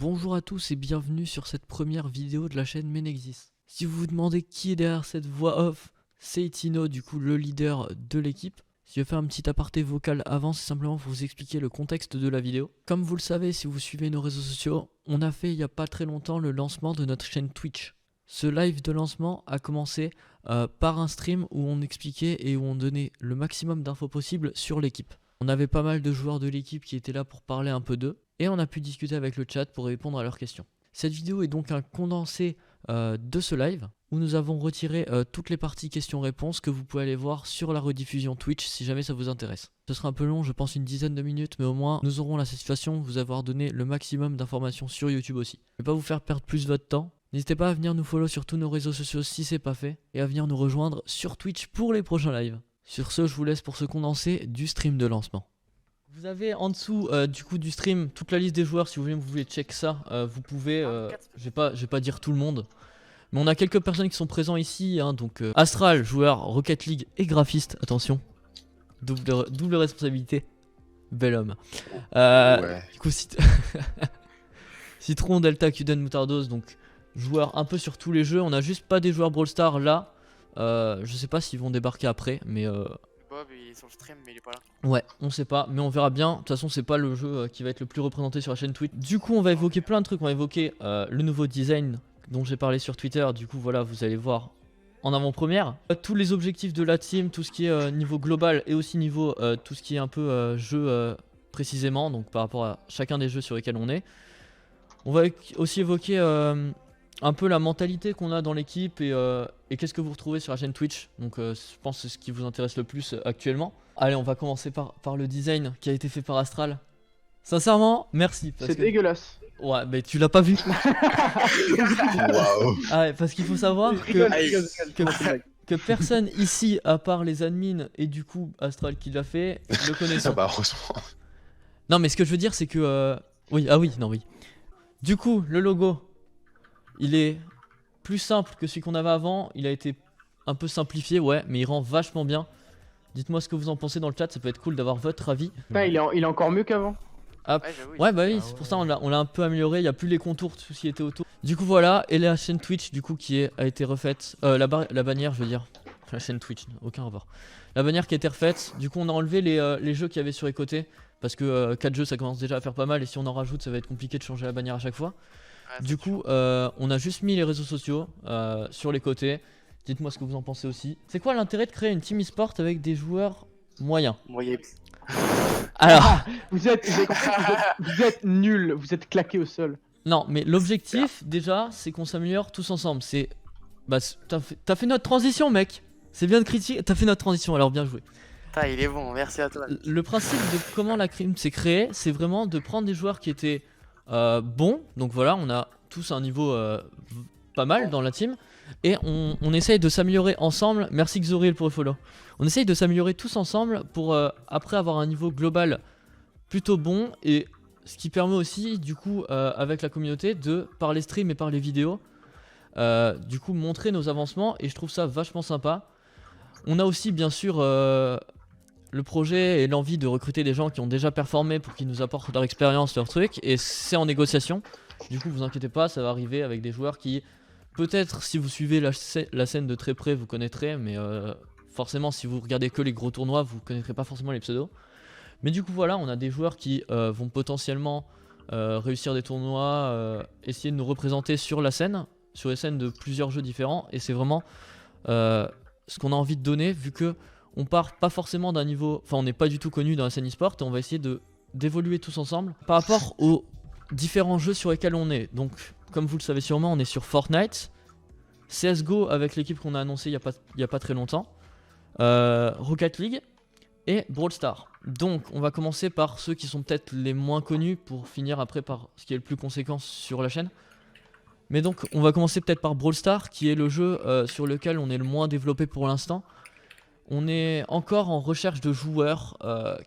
Bonjour à tous et bienvenue sur cette première vidéo de la chaîne Menexis. Si vous vous demandez qui est derrière cette voix off, c'est Itino, du coup le leader de l'équipe. Si je fais un petit aparté vocal avant, c'est simplement pour vous expliquer le contexte de la vidéo. Comme vous le savez, si vous suivez nos réseaux sociaux, on a fait il n'y a pas très longtemps le lancement de notre chaîne Twitch. Ce live de lancement a commencé par un stream où on expliquait et où on donnait le maximum d'infos possibles sur l'équipe. On avait pas mal de joueurs de l'équipe qui étaient là pour parler un peu d'eux, et on a pu discuter avec le chat pour répondre à leurs questions. Cette vidéo est donc un condensé de ce live, où nous avons retiré toutes les parties questions-réponses que vous pouvez aller voir sur la rediffusion Twitch si jamais ça vous intéresse. Ce sera un peu long, je pense une dizaine de minutes, mais au moins nous aurons la satisfaction de vous avoir donné le maximum d'informations sur YouTube aussi. Je vais pas vous faire perdre plus votre temps. N'hésitez pas à venir nous follow sur tous nos réseaux sociaux si c'est pas fait, et à venir nous rejoindre sur Twitch pour les prochains lives. Sur ce, je vous laisse pour ce condensé du stream de lancement. Vous avez en dessous du coup du stream toute la liste des joueurs. Si vous voulez check ça, vous pouvez. Je vais pas dire tout le monde, mais on a quelques personnes qui sont présents ici. Hein, donc Astral, joueur Rocket League et graphiste. Attention, double responsabilité. Bel homme. Ouais. Du coup, Citron, Delta, Qden, Moutardos. Donc joueur un peu sur tous les jeux. On a juste pas des joueurs Brawl Stars là. Je sais pas s'ils vont débarquer après, mais Bob il est sur le stream mais il est pas là. ouais, on sait pas, mais on verra bien. De toute façon, c'est pas le jeu qui va être le plus représenté sur la chaîne Twitch. Du coup, on va évoquer plein de trucs. On va évoquer le nouveau design dont j'ai parlé sur Twitter. Du coup, voilà, vous allez voir en avant-première. Tous les objectifs de la team, tout ce qui est niveau global et aussi niveau tout ce qui est un peu jeu précisément, donc par rapport à chacun des jeux sur lesquels on est. On va aussi évoquer un peu la mentalité qu'on a dans l'équipe et qu'est-ce que vous retrouvez sur la chaîne Twitch. Donc je pense que c'est ce qui vous intéresse le plus actuellement. Allez, on va commencer par le design qui a été fait par Astral. Sincèrement, merci. C'est dégueulasse. Ouais, mais tu l'as pas vu. Waouh. Ah ouais, parce qu'il faut savoir que personne ici, à part les admins et du coup Astral qui l'a fait, le connaissant. Bah heureusement. Non, mais ce que je veux dire, c'est que... Oui, ah oui, non, oui. Du coup, le logo, il est plus simple que celui qu'on avait avant. Il a été un peu simplifié, ouais, mais il rend vachement bien. Dites-moi ce que vous en pensez dans le chat, ça peut être cool d'avoir votre avis. Putain, il est encore mieux qu'avant. Ah, Ouais, j'avoue. ouais, bah oui, c'est pour ça on l'a un peu amélioré. Il n'y a plus les contours, tout ce qui était autour. Du coup, voilà, et la chaîne Twitch, du coup, a été refaite. La bannière, je veux dire. La chaîne Twitch, aucun rapport. La bannière qui a été refaite. Du coup, on a enlevé les jeux qu'il y avait sur les côtés. Parce que 4 jeux, ça commence déjà à faire pas mal. Et si on en rajoute, ça va être compliqué de changer la bannière à chaque fois. Ouais, Du coup, on a juste mis les réseaux sociaux sur les côtés. Dites-moi ce que vous en pensez aussi. C'est quoi l'intérêt de créer une team e-sport avec des joueurs moyens? moyen. Alors, Vous êtes nuls, vous êtes claqués au sol. non, mais l'objectif déjà, c'est qu'on s'améliore tous ensemble. C'est, bah, t'as fait notre transition, mec. C'est bien de critiquer. T'as fait notre transition, alors bien joué. Putain, il est bon, merci à toi. Le principe de comment la crime s'est créée, c'est vraiment de prendre des joueurs qui étaient bons. Donc voilà, on a tous un niveau pas mal dans la team. Et on essaye de s'améliorer ensemble. Merci Xoril pour le follow. On essaye de s'améliorer tous ensemble pour après avoir un niveau global plutôt bon. Et ce qui permet aussi, du coup, avec la communauté, de par les streams et par les vidéos, du coup, montrer nos avancements. Et je trouve ça vachement sympa. On a aussi, bien sûr, le projet et l'envie de recruter des gens qui ont déjà performé pour qu'ils nous apportent leur expérience, leur truc. Et c'est en négociation. Du coup, vous inquiétez pas, ça va arriver avec des joueurs qui... Peut-être si vous suivez la scène de très près vous connaîtrez, mais forcément si vous regardez que les gros tournois vous connaîtrez pas forcément les pseudos. Mais du coup voilà, on a des joueurs qui vont potentiellement réussir des tournois, essayer de nous représenter sur la scène, sur les scènes de plusieurs jeux différents. Et c'est vraiment ce qu'on a envie de donner vu que on part pas forcément d'un niveau, enfin on n'est pas du tout connu dans la scène e-sport et on va essayer d'évoluer tous ensemble par rapport aux différents jeux sur lesquels on est. Donc comme vous le savez sûrement, on est sur Fortnite, CSGO avec l'équipe qu'on a annoncé il y a pas très longtemps, Rocket League et Brawl Stars. Donc on va commencer par ceux qui sont peut-être les moins connus pour finir après par ce qui est le plus conséquent sur la chaîne. Mais donc on va commencer peut-être par Brawl Stars qui est le jeu sur lequel on est le moins développé pour l'instant. On est encore en recherche de joueurs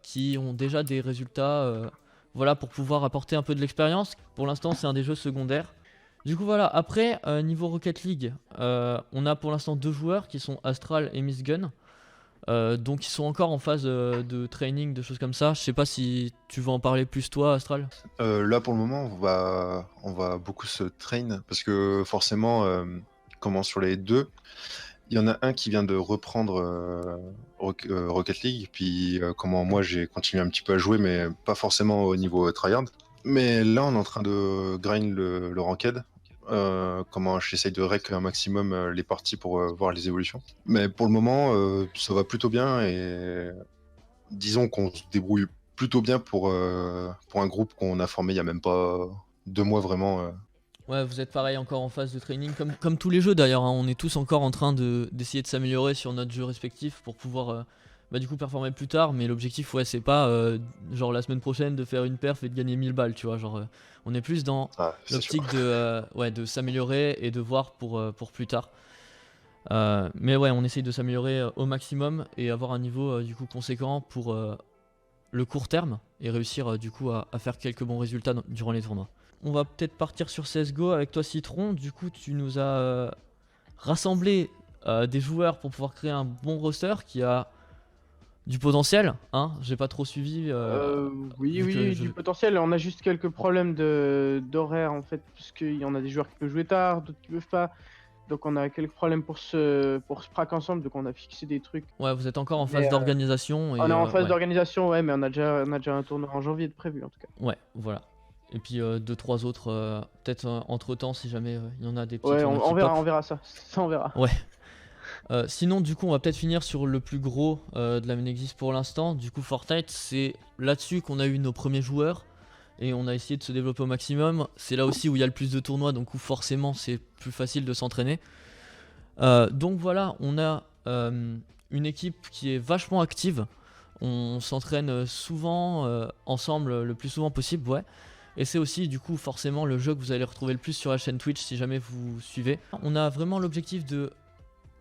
qui ont déjà des résultats voilà, pour pouvoir apporter un peu de l'expérience. Pour l'instant c'est un des jeux secondaires. Du coup voilà, après niveau Rocket League, on a pour l'instant 2 joueurs qui sont Astral et Miss Gun. Donc ils sont encore en phase de training, de choses comme ça. Je sais pas si tu veux en parler plus toi, Astral. Là, pour le moment, on va beaucoup se train parce que forcément, comment sur les deux, il y en a un qui vient de reprendre Rocket League, puis comment moi j'ai continué un petit peu à jouer, mais pas forcément au niveau tryhard. Mais là, on est en train de grind le ranked. Comment j'essaye de rec un maximum les parties pour voir les évolutions. Mais pour le moment, ça va plutôt bien et disons qu'on se débrouille plutôt bien pour un groupe qu'on a formé il y a même pas 2 mois vraiment. Ouais, vous êtes pareil encore en phase de training, comme tous les jeux d'ailleurs, hein. On est tous encore en train d'essayer de s'améliorer sur notre jeu respectif pour pouvoir du coup performer plus tard. Mais l'objectif, ouais, c'est pas genre la semaine prochaine de faire une perf et de gagner 1000 balles, tu vois. Genre, on est plus dans C'est sûr. l'optique de s'améliorer et de voir pour plus tard. Mais ouais, on essaye de s'améliorer au maximum et avoir un niveau du coup conséquent pour le court terme et réussir du coup à faire quelques bons résultats durant les tournois. On va peut-être partir sur CSGO avec toi, Citron. Du coup, tu nous as rassemblé des joueurs pour pouvoir créer un bon roster qui a du potentiel, hein. J'ai pas trop suivi. Oui, vu que oui, je- du potentiel. On a juste quelques problèmes d'horaire en fait, puisqu'il y en a des joueurs qui peuvent jouer tard, d'autres qui peuvent pas. Donc on a quelques problèmes pour se prac ensemble, donc on a fixé des trucs. Ouais, vous êtes encore en Mais, phase d'organisation. Et, On est en phase ouais. d'organisation, ouais, mais on a déjà un tournoi en janvier de prévu en tout cas. Ouais, voilà. Et puis 2-3 autres, peut-être entre temps si jamais il y en a des petits Ouais, tournois qui on verra, pop. on verra ça. Ça, on verra. Sinon, du coup, on va peut-être finir sur le plus gros de la Menexis pour l'instant. Du coup, Fortnite, c'est là-dessus qu'on a eu nos premiers joueurs et on a essayé de se développer au maximum. C'est là aussi où il y a le plus de tournois, donc où forcément c'est plus facile de s'entraîner. Donc voilà, on a une équipe qui est vachement active. On s'entraîne souvent ensemble, le plus souvent possible, ouais. Et c'est aussi du coup forcément le jeu que vous allez retrouver le plus sur la chaîne Twitch si jamais vous suivez. On a vraiment l'objectif de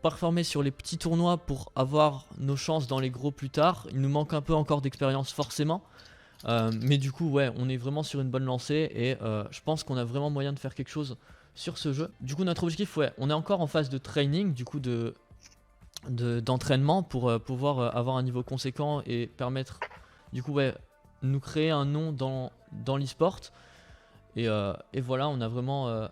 performer sur les petits tournois pour avoir nos chances dans les gros plus tard. Il nous manque un peu encore d'expérience forcément. Mais du coup ouais, on est vraiment sur une bonne lancée et je pense qu'on a vraiment moyen de faire quelque chose sur ce jeu. Du coup notre objectif, ouais, on est encore en phase de training, du coup d'entraînement pour pouvoir avoir un niveau conséquent et permettre du coup ouais, nous créer un nom dans l'e-sport. Et voilà, on a vraiment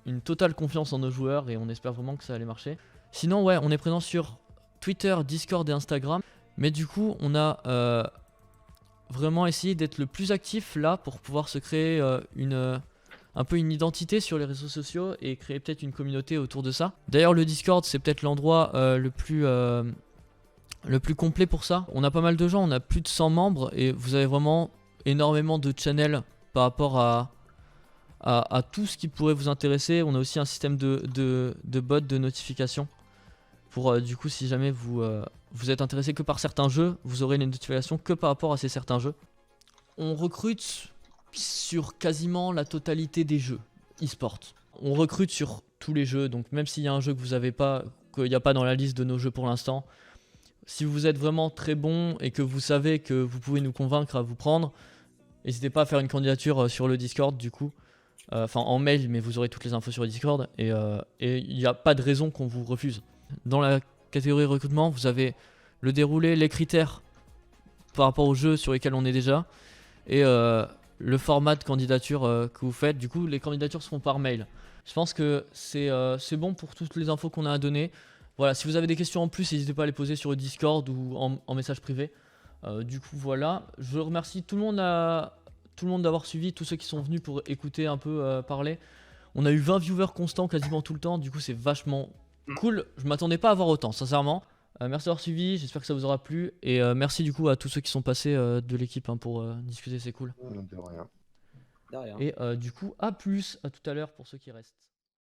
une totale confiance en nos joueurs et on espère vraiment que ça allait marcher. Sinon ouais, on est présent sur Twitter, Discord et Instagram. Mais du coup on a vraiment essayé d'être le plus actif là pour pouvoir se créer un peu une identité sur les réseaux sociaux et créer peut-être une communauté autour de ça. D'ailleurs le Discord c'est peut-être l'endroit le plus complet pour ça. On a pas mal de gens, on a plus de 100 membres et vous avez vraiment énormément de channels par rapport à tout ce qui pourrait vous intéresser. On a aussi un système de bots de notification pour du coup si jamais vous êtes intéressé que par certains jeux, vous aurez les notifications que par rapport à ces certains jeux. On recrute sur quasiment la totalité des jeux e-sport. On recrute sur tous les jeux, donc même s'il y a un jeu que vous avez pas, qu'il n'y a pas dans la liste de nos jeux pour l'instant, si vous êtes vraiment très bon et que vous savez que vous pouvez nous convaincre à vous prendre, n'hésitez pas à faire une candidature sur le Discord du coup. Enfin en mail, mais vous aurez toutes les infos sur le Discord et il n'y a pas de raison qu'on vous refuse. Dans la catégorie recrutement, vous avez le déroulé, les critères par rapport aux jeux sur lesquels on est déjà et le format de candidature que vous faites. Du coup, les candidatures seront par mail. Je pense que c'est bon pour toutes les infos qu'on a à donner. Voilà, si vous avez des questions en plus, n'hésitez pas à les poser sur le Discord ou en message privé. Du coup, voilà. Je remercie tout le monde d'avoir suivi, tous ceux qui sont venus pour écouter un peu parler. On a eu 20 viewers constants quasiment tout le temps. Du coup, c'est vachement cool. Je m'attendais pas à avoir autant, sincèrement. Merci d'avoir suivi, j'espère que ça vous aura plu. Et merci du coup à tous ceux qui sont passés de l'équipe pour discuter, c'est cool. De rien. De rien. Et du coup, à plus, à tout à l'heure pour ceux qui restent.